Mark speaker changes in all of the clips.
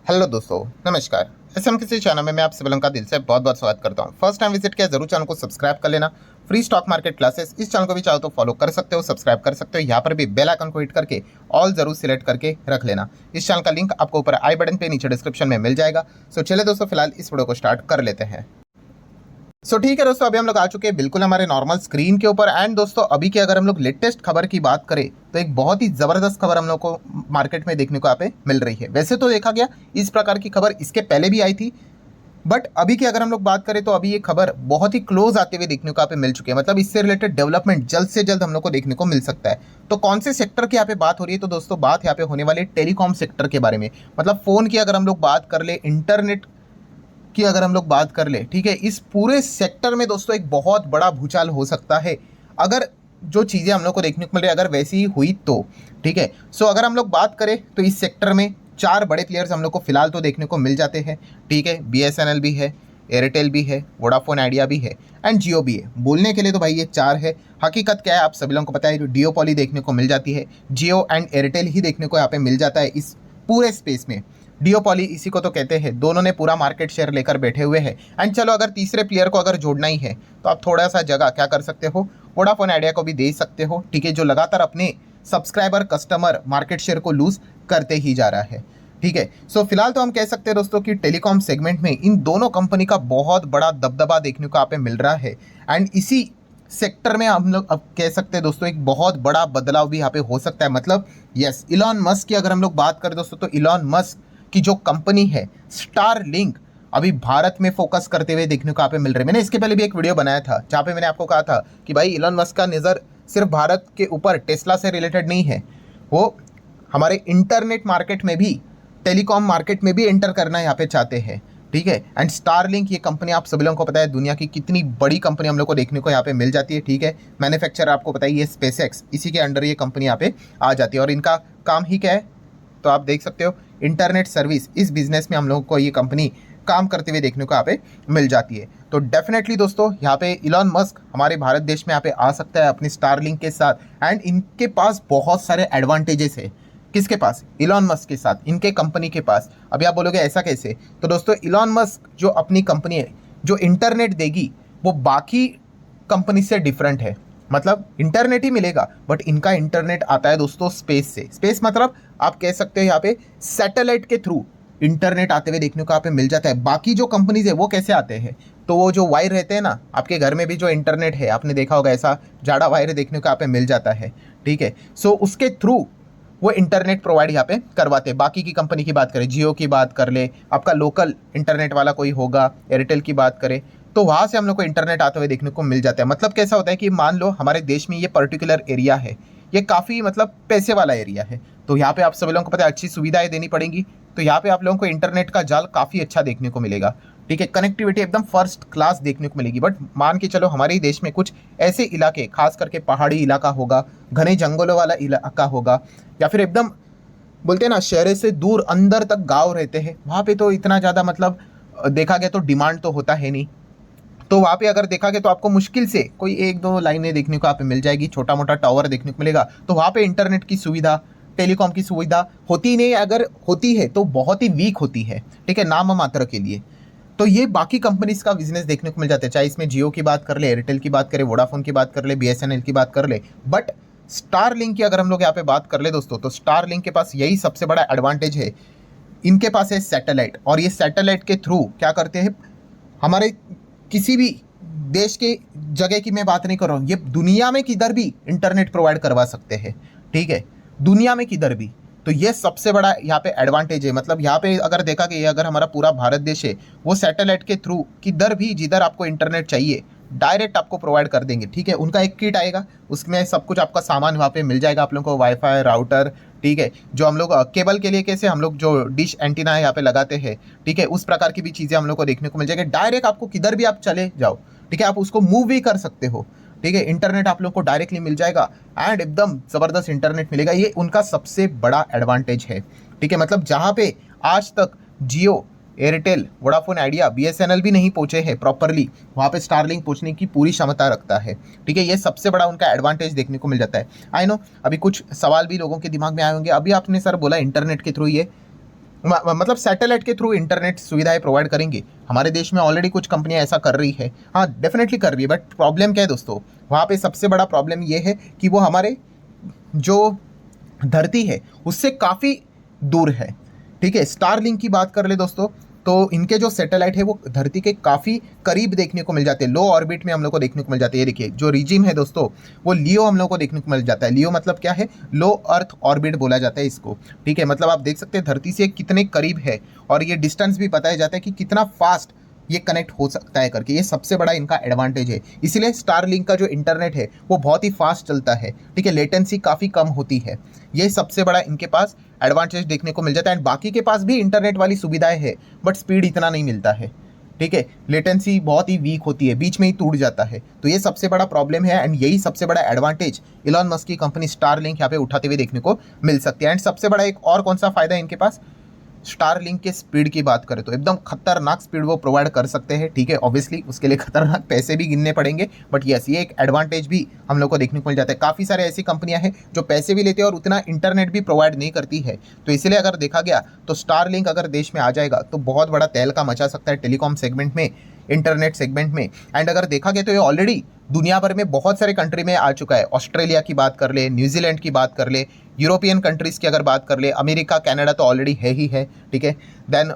Speaker 1: Hello दोस्तों, नमस्कार। SM किसी चैनल में मैं आप सभी लोगों का दिल से बहुत बहुत स्वागत करता हूं। फर्स्ट टाइम विजिट किया जरूर चैनल को सब्सक्राइब कर लेना। फ्री स्टॉक मार्केट क्लासेस इस चैनल को भी चाहो तो फॉलो कर सकते हो, सब्सक्राइब कर सकते हो। यहाँ पर भी बेल आइकन को हिट करके ऑल जरूर सिलेक्ट करके रख लेना। इस चैनल का लिंक आपको ऊपर आई बटन पे नीचे डिस्क्रिप्शन में मिल जाएगा। सो चलिए दोस्तों, फिलहाल इस वीडियो को स्टार्ट कर लेते हैं। ठीक है दोस्तों, अभी हम लोग आ चुके हैं बिल्कुल हमारे नॉर्मल स्क्रीन के ऊपर। एंड दोस्तों, अभी की अगर हम लोग लेटेस्ट खबर की बात करें तो एक बहुत ही ज़बरदस्त खबर हम लोग को मार्केट में देखने को यहाँ पे मिल रही है। वैसे तो देखा गया इस प्रकार की खबर इसके पहले भी आई थी, बट अभी की अगर हम लोग बात करें तो अभी ये खबर बहुत ही क्लोज आते हुए देखने को यहाँ पे मिल चुकी है। मतलब इससे रिलेटेड डेवलपमेंट जल्द से जल्द हम लोग को देखने को मिल सकता है। तो कौन से सेक्टर की यहाँ पे बात हो रही है? तो दोस्तों, बात यहाँ पे होने वाली है टेलीकॉम सेक्टर के बारे में। मतलब फ़ोन की अगर हम लोग बात कर ले, इंटरनेट की अगर हम लोग बात कर ले, ठीक है, इस पूरे सेक्टर में दोस्तों एक बहुत बड़ा भूचाल हो सकता है अगर जो चीज़ें हम लोग को देखने को मिल रही है अगर वैसी ही हुई तो। ठीक है, सो अगर हम लोग बात करें तो इस सेक्टर में चार बड़े प्लेयर्स हम लोग को फिलहाल तो देखने को मिल जाते हैं। ठीक है, बीएसएनएल भी है, एयरटेल भी है, वोडाफोन आइडिया भी है एंड जियो भी है। बोलने के लिए तो भाई ये चार है, हकीकत क्या है आप सभी लोगों को पता है। डियोपॉली देखने को मिल जाती है, जियो एंड एयरटेल ही देखने को यहाँ पे मिल जाता है इस पूरे स्पेस में। डियोपॉली इसी को तो कहते हैं, दोनों ने पूरा मार्केट शेयर लेकर बैठे हुए हैं। एंड चलो, अगर तीसरे प्लेयर को अगर जोड़ना ही है तो आप थोड़ा सा जगह क्या कर सकते हो, वोडाफोन आइडिया को भी दे सकते हो। ठीक है, जो लगातार अपने सब्सक्राइबर कस्टमर मार्केट शेयर को लूज करते ही जा रहा है। ठीक है, सो फिलहाल तो हम कह सकते हैं दोस्तों कि टेलीकॉम सेगमेंट में इन दोनों कंपनी का बहुत बड़ा दबदबा देखने को यहाँ पे मिल रहा है। एंड इसी सेक्टर में हम लोग अब कह सकते हैं दोस्तों एक बहुत बड़ा बदलाव भी यहाँ पे हो सकता है। मतलब यस, इलॉन मस्क की अगर हम लोग बात करें दोस्तों तो इलॉन मस्क की जो कंपनी है स्टारलिंक अभी भारत में फोकस करते हुए देखने को यहाँ पे मिल रही है। मैंने इसके पहले भी एक वीडियो बनाया था जहाँ पे मैंने आपको कहा था कि भाई इलॉन मस्क का नज़र सिर्फ भारत के ऊपर टेस्ला से रिलेटेड नहीं है, वो हमारे इंटरनेट मार्केट में भी, टेलीकॉम मार्केट में भी एंटर करना यहाँ पे चाहते हैं। ठीक है, एंड स्टारलिंक ये कंपनी आप सभी लोगों को पता है दुनिया की कितनी बड़ी कंपनी हम लोग को देखने को यहाँ पे मिल जाती है। ठीक है, मैन्युफैक्चर आपको पता है ये स्पेसएक्स, इसी के अंडर ये कंपनी यहाँ पे आ जाती है। और इनका काम ही क्या है तो आप देख सकते हो, इंटरनेट सर्विस, इस बिजनेस में हम लोगों को ये कंपनी काम करते हुए देखने को यहाँ पे मिल जाती है। तो डेफिनेटली दोस्तों, यहाँ पे इलॉन मस्क हमारे भारत देश में यहाँ पे आ सकता है अपनी स्टारलिंक के साथ। एंड इनके पास बहुत सारे एडवांटेजेस है। किसके पास? इलॉन मस्क के साथ, इनके कंपनी के पास। अभी आप बोलोगे ऐसा कैसे? तो दोस्तों, इलॉन मस्क जो अपनी कंपनी है, जो इंटरनेट देगी वो बाकी कंपनी से डिफरेंट है। मतलब इंटरनेट ही मिलेगा, बट इनका इंटरनेट आता है दोस्तों स्पेस से। स्पेस मतलब आप कह सकते हो यहाँ पे सैटेलाइट के थ्रू इंटरनेट आते हुए देखने को यहाँ पे मिल जाता है। बाकी जो कंपनीज है वो कैसे आते हैं? तो वो जो वायर रहते हैं ना, आपके घर में भी जो इंटरनेट है आपने देखा होगा, ऐसा जाड़ा वायर देखने को यहाँ पे मिल जाता है। ठीक है, सो उसके थ्रू वो इंटरनेट प्रोवाइड यहाँ पे करवाते हैं। बाकी की कंपनी की बात करें, जियो की बात कर ले, आपका लोकल इंटरनेट वाला कोई होगा, एयरटेल की बात करें, तो वहाँ से हम लोग को इंटरनेट आते हुए देखने को मिल जाता है। मतलब कैसा होता है कि मान लो हमारे देश में ये पर्टिकुलर एरिया है, ये काफ़ी मतलब पैसे वाला एरिया है, तो यहाँ पे आप सभी लोगों को पता है अच्छी सुविधाएं देनी पड़ेंगी। तो यहाँ पे आप लोगों को इंटरनेट का जाल काफ़ी अच्छा देखने को मिलेगा। ठीक है, कनेक्टिविटी एकदम फर्स्ट क्लास देखने को मिलेगी। बट मान के चलो हमारे ही देश में कुछ ऐसे इलाके, खास करके पहाड़ी इलाका होगा, घने जंगलों वाला इलाका होगा, या फिर एकदम बोलते हैं ना शहर से दूर अंदर तक गांव रहते हैं, वहाँ पे तो इतना ज़्यादा मतलब देखा गया तो डिमांड तो होता है नहीं। तो वहाँ पे अगर देखा गया तो आपको मुश्किल से कोई एक दो लाइनें देखने को यहाँ पे मिल जाएगी, छोटा मोटा टावर देखने को मिलेगा। तो वहाँ पे इंटरनेट की सुविधा, टेलीकॉम की सुविधा होती नहीं, अगर होती है तो बहुत ही वीक होती है। ठीक है, नाम मात्र के लिए। तो ये बाकी कंपनीज का बिजनेस देखने को मिल जाता है, चाहे इसमें जियो की बात कर ले, एयरटेल की बात करें, वोडाफोन की बात कर ले, बीएसएनएल की बात कर ले। बट स्टारलिंक की अगर हम लोग यहाँ पे बात कर ले दोस्तों, तो स्टारलिंक के पास यही सबसे बड़ा एडवांटेज है, इनके पास है सैटेलाइट। और ये सैटेलाइट के थ्रू क्या करते हैं, हमारे किसी भी देश के जगह की मैं बात नहीं कर रहा हूँ, ये दुनिया में किधर भी इंटरनेट प्रोवाइड करवा सकते हैं। ठीक है, दुनिया में किधर भी। तो ये सबसे बड़ा यहाँ पे एडवांटेज है। मतलब यहाँ पे अगर देखा कि अगर हमारा पूरा भारत देश है, वो सैटेलाइट के थ्रू किधर भी जिधर आपको इंटरनेट चाहिए डायरेक्ट आपको प्रोवाइड कर देंगे। ठीक है, उनका एक किट आएगा, उसमें सब कुछ आपका सामान वहाँ पे मिल जाएगा आप लोगों को, वाईफाई, राउटर। ठीक है, जो हम लोग केबल के लिए कैसे हम लोग जो डिश एंटीना है यहाँ पे लगाते हैं, ठीक है, उस प्रकार की भी चीज़ें हम लोग को देखने को मिल जाएगी। डायरेक्ट आपको किधर भी आप चले जाओ, ठीक है, आप उसको मूव भी कर सकते हो। ठीक है, इंटरनेट आप लोग को डायरेक्टली मिल जाएगा एंड एकदम ज़बरदस्त इंटरनेट मिलेगा। ये उनका सबसे बड़ा एडवांटेज है। ठीक है, मतलब जहाँ पे आज तक जियो, एयरटेल, वोडाफोन आइडिया, बीएसएनएल भी नहीं पहुंचे हैं प्रॉपरली, वहाँ पे स्टारलिंक पहुंचने की पूरी क्षमता रखता है। ठीक है, ये सबसे बड़ा उनका एडवांटेज देखने को मिल जाता है। आई नो अभी कुछ सवाल भी लोगों के दिमाग में आए होंगे, अभी आपने सर बोला इंटरनेट के थ्रू ये मतलब सैटेलाइट के थ्रू इंटरनेट सुविधाएं प्रोवाइड करेंगे। हमारे देश में ऑलरेडी कुछ कंपनियां ऐसा कर रही है, हाँ डेफिनेटली कर रही है, बट प्रॉब्लम क्या है दोस्तों, वहाँ पे सबसे बड़ा प्रॉब्लम ये है कि वो हमारे जो धरती है उससे काफ़ी दूर है। ठीक है, स्टारलिंक की बात कर ले दोस्तों, तो इनके जो सैटेलाइट है वो धरती के काफ़ी करीब देखने को मिल जाते हैं, लो ऑर्बिट में हम लोग को देखने को मिल जाते हैं। ये देखिए जो रिजिम है दोस्तों, वो लियो हम लोग को देखने को मिल जाता है। लियो मतलब क्या है, लो अर्थ ऑर्बिट बोला जाता है इसको। ठीक है, मतलब आप देख सकते हैं धरती से कितने करीब है, और ये डिस्टेंस भी बताया जाता है कि कितना फास्ट ये कनेक्ट हो सकता है करके। ये सबसे बड़ा इनका एडवांटेज है, इसीलिए स्टारलिंक का जो इंटरनेट है वो बहुत ही फास्ट चलता है। ठीक है, लेटेंसी काफ़ी कम होती है, ये सबसे बड़ा इनके पास एडवांटेज देखने को मिल जाता है। एंड बाकी के पास भी इंटरनेट वाली सुविधाएं है, बट स्पीड इतना नहीं मिलता है। ठीक है, लेटेंसी बहुत ही वीक होती है, बीच में ही टूट जाता है, तो ये सबसे बड़ा प्रॉब्लम है। एंड यही सबसे बड़ा एडवांटेज इलॉन मस्क की कंपनी स्टारलिंक यहाँ पे उठाते हुए देखने को मिल सकती है। एंड सबसे बड़ा एक और कौन सा फायदा है इनके पास, स्टारलिंक के स्पीड की बात करें तो एकदम खतरनाक स्पीड वो प्रोवाइड कर सकते हैं। ठीक है, ऑब्वियसली उसके लिए खतरनाक पैसे भी गिनने पड़ेंगे, बट यस ये एक एडवांटेज भी हम लोग को देखने को मिल जाता है। काफ़ी सारे ऐसी कंपनियां हैं जो पैसे भी लेते हैं और उतना इंटरनेट भी प्रोवाइड नहीं करती है, तो इसलिए अगर देखा गया तो स्टारलिंक अगर देश में आ जाएगा तो बहुत बड़ा तहलका मचा सकता है टेलीकॉम सेगमेंट में, इंटरनेट सेगमेंट में। एंड अगर देखा गया तो ये ऑलरेडी दुनिया भर में बहुत सारे कंट्री में आ चुका है। ऑस्ट्रेलिया की बात कर ले, न्यूजीलैंड की बात कर ले, यूरोपियन कंट्रीज़ की अगर बात कर ले, अमेरिका कनाडा तो ऑलरेडी है ही है। ठीक है, देन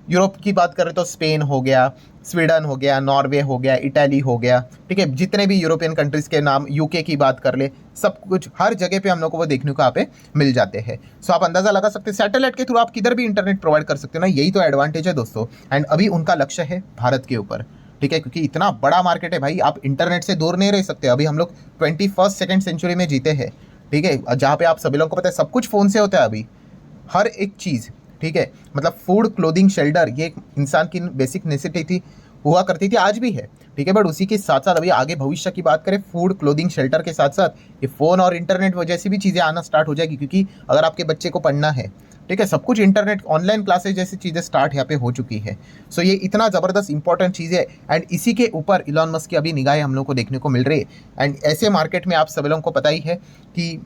Speaker 1: यूरोप की बात करें तो स्पेन हो गया, स्वीडन हो गया, नॉर्वे हो गया, इटली हो गया। ठीक है, जितने भी यूरोपियन कंट्रीज़ के नाम, यूके की बात कर ले, सब कुछ हर जगह पे हम लोग को वो देखने को यहाँ पे मिल जाते हैं। सो आप अंदाज़ा लगा सकते हैं सैटेलाइट के थ्रू आप किधर भी इंटरनेट प्रोवाइड कर सकते हो ना, यही तो एडवांटेज है दोस्तों। एंड अभी उनका लक्ष्य है भारत के ऊपर। ठीक है, क्योंकि इतना बड़ा मार्केट है भाई, आप इंटरनेट से दूर नहीं रह सकते। अभी हम लोग 21st सेंचुरी में जीते हैं। ठीक है, जहाँ पे आप सभी लोगों को पता है सब कुछ फ़ोन से होता है अभी, हर एक चीज़। ठीक है, मतलब फूड, क्लोथिंग, शेल्टर, ये एक इंसान की बेसिक नेसेसिटी हुआ करती थी, आज भी है। ठीक है, बट उसी के साथ साथ अभी आगे भविष्य की बात करें, फूड, क्लोथिंग, शेल्टर के साथ साथ ये फ़ोन और इंटरनेट जैसी भी चीज़ें आना स्टार्ट हो जाएगी, क्योंकि अगर आपके बच्चे को पढ़ना है, ठीक है, सब कुछ इंटरनेट, ऑनलाइन क्लासेज जैसी चीज़ें स्टार्ट यहाँ पे हो चुकी है। सो ये इतना ज़बरदस्त इंपॉर्टेंट चीज़ है, एंड इसी के ऊपर इलॉन मस्क की अभी निगाहें हम लोग को देखने को मिल रही है। एंड ऐसे मार्केट में आप सभी लोगों को पता ही है कि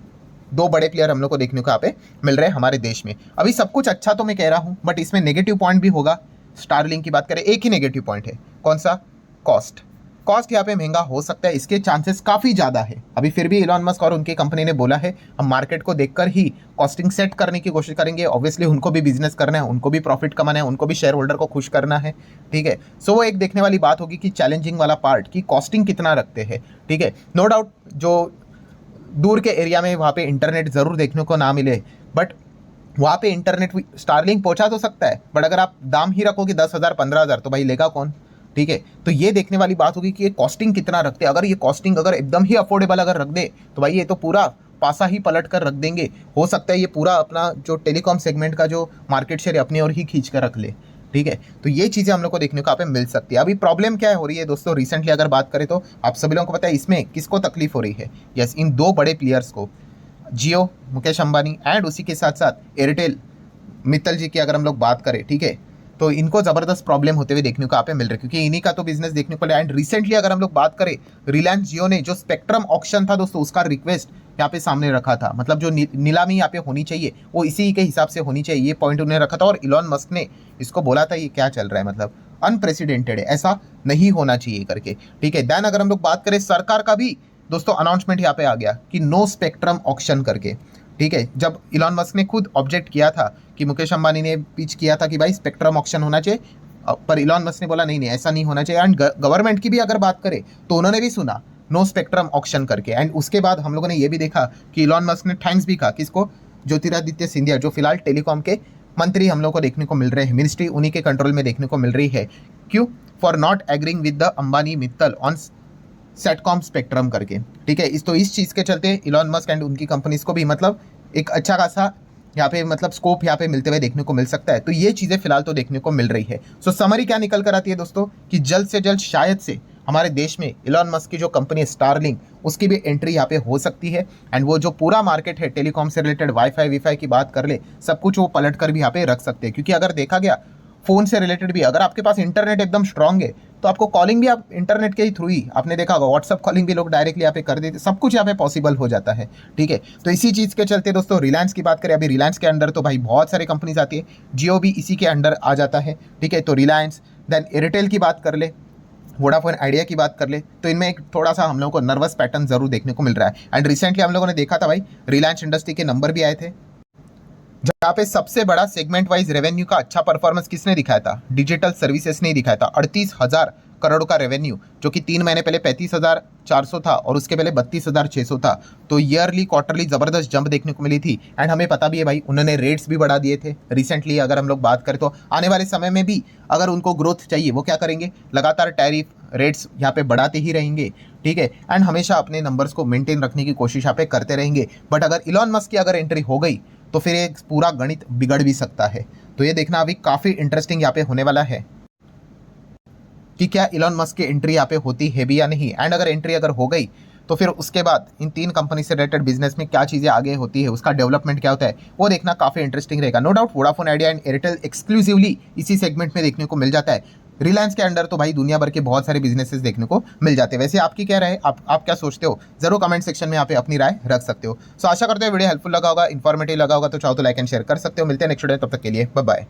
Speaker 1: दो बड़े प्लेयर हम लोग को देखने को यहाँ पे मिल रहे हैं हमारे देश में। अभी सब कुछ अच्छा तो मैं कह रहा हूँ, बट इसमें नेगेटिव पॉइंट भी होगा। स्टारलिंक की बात करें, एक ही नेगेटिव पॉइंट है, कौन सा, कॉस्ट। कॉस्ट यहाँ पे महंगा हो सकता है, इसके चांसेस काफ़ी ज़्यादा है अभी। फिर भी इलॉन मस्क और उनकी कंपनी ने बोला है हम मार्केट को देखकर ही कॉस्टिंग सेट करने की कोशिश करेंगे। ऑब्वियसली उनको भी बिजनेस करना है, उनको भी प्रॉफिट कमाना है, उनको भी शेयर होल्डर को खुश करना है। ठीक है, सो वो एक देखने वाली बात होगी कि चैलेंजिंग वाला पार्ट कि कॉस्टिंग कितना रखते हैं। ठीक है, नो डाउट जो दूर के एरिया में वहाँ पे इंटरनेट ज़रूर देखने को ना मिले, बट वहाँ पे इंटरनेट स्टारलिंक पहुँचा तो सकता है, बट अगर आप दाम ही रखोगे 10,000 15,000 तो भाई लेगा कौन। ठीक है, तो ये देखने वाली बात होगी कि ये कॉस्टिंग कितना रखते हैं। अगर ये कॉस्टिंग अगर एकदम ही अफोर्डेबल अगर रख दे तो भाई ये तो पूरा पासा ही पलट कर रख देंगे। हो सकता है ये पूरा अपना जो टेलीकॉम सेगमेंट का जो मार्केट शेयर अपनी ओर ही खींच कर रख ले। ठीक है, तो ये चीज़ें हम लोग को देखने को यहाँ पे मिल सकती है। अभी प्रॉब्लम क्या हो रही है दोस्तों, रिसेंटली अगर बात करें तो आप सभी लोगों को पता है इसमें किसको तकलीफ हो रही है। यस, इन दो बड़े प्लेयर्स को, जियो मुकेश अंबानी, एंड उसी के साथ साथ एयरटेल मित्तल जी की अगर हम लोग बात करें, ठीक है, तो इनको ज़बरदस्त प्रॉब्लम होते हुए देखने को यहाँ पे मिल रहा है, क्योंकि इन्हीं का तो बिजनेस देखने को मिला। एंड रिसेंटली अगर हम लोग बात करें, रिलायंस जियो ने जो स्पेक्ट्रम ऑक्शन था दोस्तों, उसका रिक्वेस्ट यहाँ पे सामने रखा था। मतलब जो नीलामी यहाँ पे होनी चाहिए वो इसी के हिसाब से होनी चाहिए, ये पॉइंट उन्होंने रखा था। और इलॉन मस्क ने इसको बोला था ये क्या चल रहा है, मतलब अनप्रेसिडेंटेड है, ऐसा नहीं होना चाहिए करके। ठीक है, देन अगर हम लोग बात करें सरकार का भी दोस्तों अनाउंसमेंट यहाँ पे आ गया कि नो स्पेक्ट्रम ऑक्शन करके। ठीक है, जब इलॉन मस्क ने खुद ऑब्जेक्ट किया था कि मुकेश अंबानी ने पिच किया था कि भाई स्पेक्ट्रम ऑक्शन होना चाहिए, पर इलॉन मस्क ने बोला नहीं नहीं ऐसा नहीं होना चाहिए। एंड गवर्नमेंट की भी अगर बात करें तो उन्होंने भी सुना नो स्पेक्ट्रम ऑक्शन करके। एंड उसके बाद हम लोगों ने ये भी देखा कि इलॉन मस्क ने थैंक्स भी कहा किसको, ज्योतिरादित्य सिंधिया, जो फिलहाल टेलीकॉम के मंत्री हम लोग को देखने को मिल रहे हैं, मिनिस्ट्री उन्हीं के कंट्रोल में देखने को मिल रही है। क्यों, for not agreeing with the Ambani Mittal on sitcom spectrum करके। ठीक है, इस चीज़ के चलते इलॉन मस्क एंड उनकी कंपनीज को भी मतलब एक अच्छा खासा यहाँ पे मतलब स्कोप यहाँ पे मिलते हुए देखने को मिल सकता है। तो ये चीज़ें फिलहाल तो देखने को मिल रही है। सो समरी क्या निकल कर आती है दोस्तों कि जल्द से जल्द शायद से हमारे देश में इलॉन मस्क की जो कंपनी है स्टारलिंक, उसकी भी एंट्री यहाँ पे हो सकती है। एंड वो जो पूरा मार्केट है टेलीकॉम से रिलेटेड, वाईफाई वीफाई की बात कर ले, सब कुछ वो पलट कर भी यहाँ पे रख सकते हैं। क्योंकि अगर देखा गया फ़ोन से रिलेटेड भी, अगर आपके पास इंटरनेट एकदम स्ट्रांग है तो आपको कॉलिंग भी आप इंटरनेट के ही थ्रू ही, आपने देखा होगा व्हाट्सअप कॉलिंग भी लोग डायरेक्टली यहाँ पे कर देते, सब कुछ यहाँ पे पॉसिबल हो जाता है। ठीक है, तो इसी चीज़ के चलते दोस्तों रिलायंस की बात करें, अभी रिलायंस के अंडर तो भाई बहुत सारे कंपनीज आती है, जियो भी इसी के अंडर आ जाता है। ठीक है, तो रिलायंस, देन एयरटेल की बात कर ले, वोडाफोन आइडिया की बात कर ले, तो इनमें एक थोड़ा सा हम लोगों को नर्वस पैटर्न जरूर देखने को मिल रहा है। एंड रिसेंटली हम लोगों ने देखा था भाई, रिलायंस इंडस्ट्री के नंबर भी आए थे, जहाँ पे सबसे बड़ा सेगमेंट वाइज रेवेन्यू का अच्छा परफॉर्मेंस किसने दिखाया था, डिजिटल सर्विसेज ने ही दिखाया था। 38,000 करोड़ का रेवेन्यू, जो कि 3 महीने पहले 35,400 था और उसके पहले 32,600 था। तो ईयरली क्वार्टरली जबरदस्त जंप देखने को मिली थी। एंड हमें पता भी है भाई, उन्होंने रेट्स भी बढ़ा दिए थे रिसेंटली। अगर हम लोग बात करें तो आने वाले समय में भी अगर उनको ग्रोथ चाहिए, वो क्या करेंगे, लगातार टैरिफ रेट्स यहाँ पे बढ़ाते ही रहेंगे। ठीक है, एंड हमेशा अपने नंबर्स को मेंटेन रखने की कोशिश यहाँ पे करते रहेंगे। बट अगर इलॉन मस्क की अगर एंट्री हो गई तो फिर एक पूरा गणित बिगड़ भी सकता है। तो ये देखना अभी काफ़ी इंटरेस्टिंग यहाँ पे होने वाला है कि क्या इलॉन मस्क की एंट्री यहाँ पे होती है भी या नहीं। एंड अगर एंट्री अगर हो गई तो फिर उसके बाद इन 3 कंपनी से रिलेटेड बिजनेस में क्या चीज़ें आगे होती है, उसका डेवलपमेंट क्या होता है, वो देखना काफ़ी इंटरेस्टिंग रहेगा। No doubt Vodafone Idea and Airtel exclusively इसी सेगमेंट में देखने को मिल जाता है। रिलायंस के अंडर तो भाई दुनिया भर के बहुत सारे बिजनेसेस देखने को मिल जाते हैं। वैसे आपकी क्या राय, आप क्या सोचते हो, जरूर कमेंट सेक्शन में यहाँ पे अपनी राय रख सकते हो। सो आशा करते हो वीडियो हेल्पफुल लगा होगा, इन्फॉर्मेटिव लगा होगा, तो चाहो तो लाइक एंड शेयर कर सकते हो। मिलते हैं नेक्स्ट वीडियो, तब तक के लिए बाय बाय।